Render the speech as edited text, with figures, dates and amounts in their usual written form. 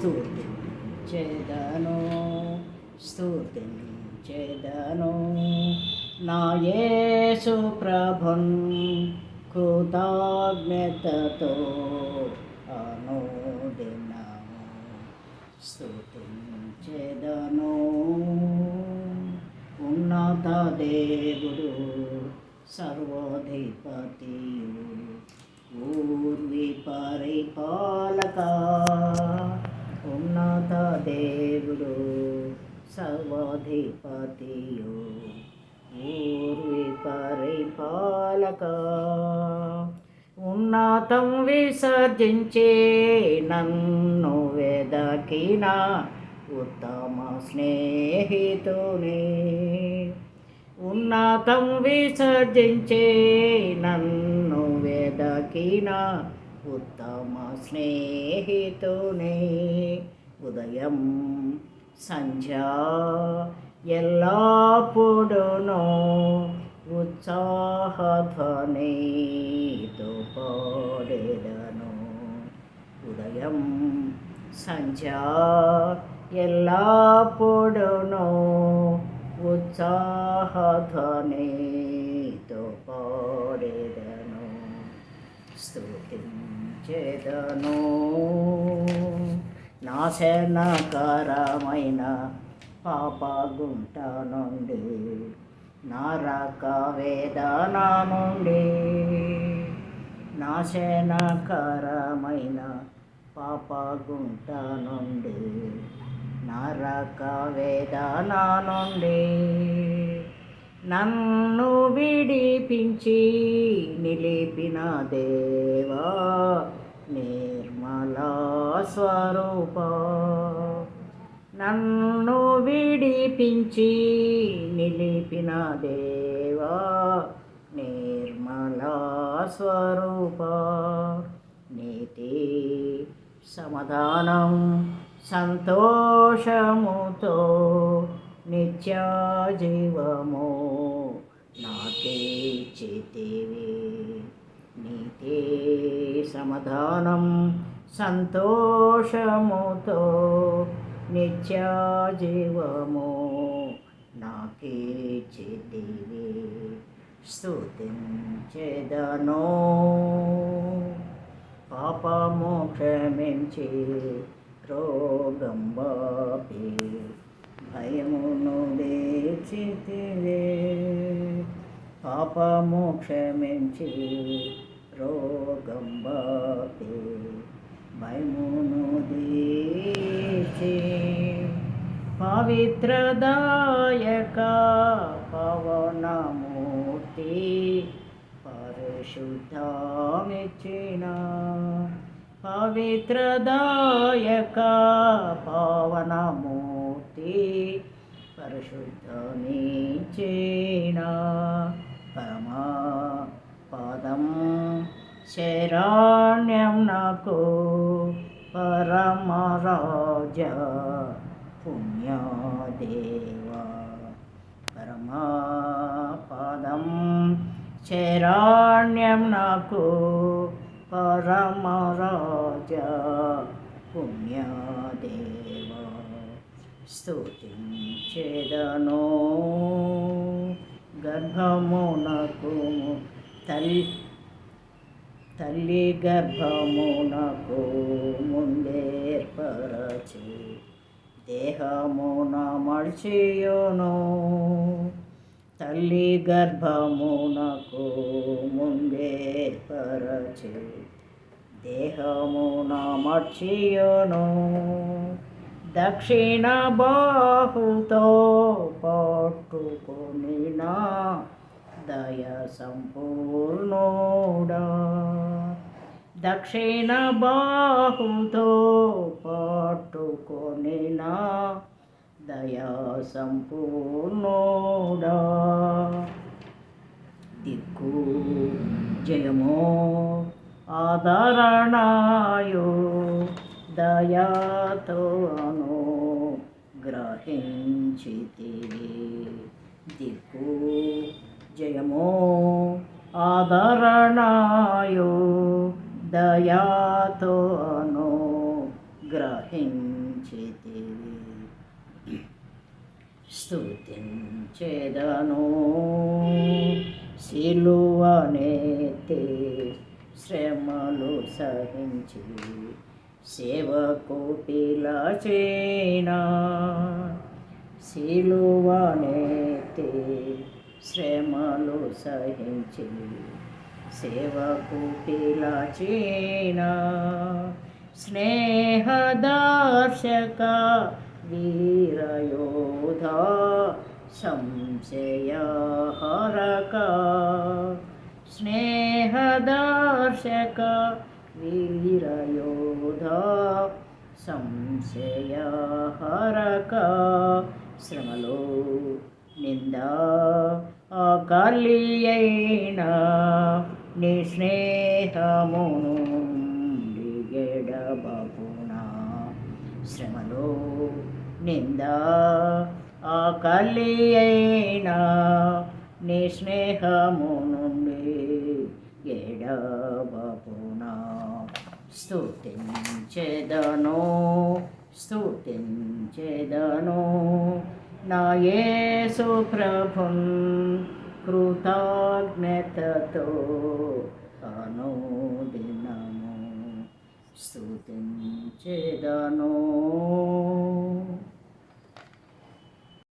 స్తుతించెదను స్తుతించెదను నా యేసు ప్రభున్ కృతజ్ఞతతో అనుదినము స్తుతించెదను. ఉన్నత దేవుడు సర్వాధిపతియు ఊర్వి పరిపాలక, ఉన్నత దేవుడు సర్వాధిపతియు ఊర్వి పరిపాలక, ఉన్నతం విసర్జించే నన్ను వెదకిన ఉత్తమ స్నేహితుని, ఉన్నతం విసర్జించే నన్ను వెదకిన ఉత్తమ స్నేహితుని, ఉదయం సంధ్య ఎల్లప్పుడును ఉత్సాహధ్వనితో పాడెదను. ఉదయం సంధ్య ఎల్లప్పుడును ఉత్సాహధ్వనితో పాడెదను. స్తుతించెదను. నాశనకరమైన పాపగుంట నుండి, నరక వేదన నుండి, నాశనకరమైన పాపగుంట నుండి, నరక వేదన నుండి నన్ను విడిపించి నిలిపిన దేవా నిర్మల స్వరూప, నన్ను విడిపించి నిలిపిన దేవా నిర్మల స్వరూప, నీతి సమాధానం సంతోషముతో నిత్య జీవము నాకిచ్చితివి. నీతి సమాధానం సంతోషముతో నిత్య జీవము నాకిచ్చితివి. స్తుతించెదను. పాపము క్షమించి రోగం బాపి భయమును దీర్చితివే, పాపము క్షమించి రోగం బాపి భయమును దీర్చి, పవిత్రదాయక పవనమూర్తి పరిశుద్ధమిచ్చిన, పవిత్రదాయక పవనమూర్తి పరిశుద్ధమిచ్చిన, పరమా పదం శరణ్యం నాకు పరమరాజ పుణ్యదేవా, పరమపదం శరణ్యం నాకు పరమరాజ పుణ్యదేవా. స్తుతించెదను. గర్భమునకు తల్లి గర్భమునకు ముందేర్పరచి దేహమున మడిచియును, తల్లి గర్భమునకు ముందేర్పరచి దేహమున మడిచియును, దక్షిణ బాహుతో పట్టుకొనిన దయ సంపూర్ణుడా, దక్షిణ బాహుతో పట్టుకొనిన దయా సంపూర్ణుడా, దిక్కు జయమో ఆదరణాయో దయాతో గ్రహించితివి, దిక్కు జయమో ఆదరణాయో దయాతో గ్రహించితివి. స్తుతించెదను సిలువనెత్తి శ్రమలు సహించి సేవకు పిలచేనా. సిలువనెత్తి శ్రమలు సహించి సేవకు పిలచేనా. స్నేహదర్శక వీరయోధ సంశయహరక. స్నేహదర్శక వీరయోధ సంశయహరక. శ్రమలో నింద ఆకలియైన నీ స్నేహమును ఎడబాపునా. శ్రమలో నింద ఆకలియైన నీ స్నేహము నుండి ఎడబాపునా. స్తుతించెదను స్తుతించెదను నా యేసు ప్రభున్ కృతజ్ఞతతో అనుదినము. స్తుతించెదను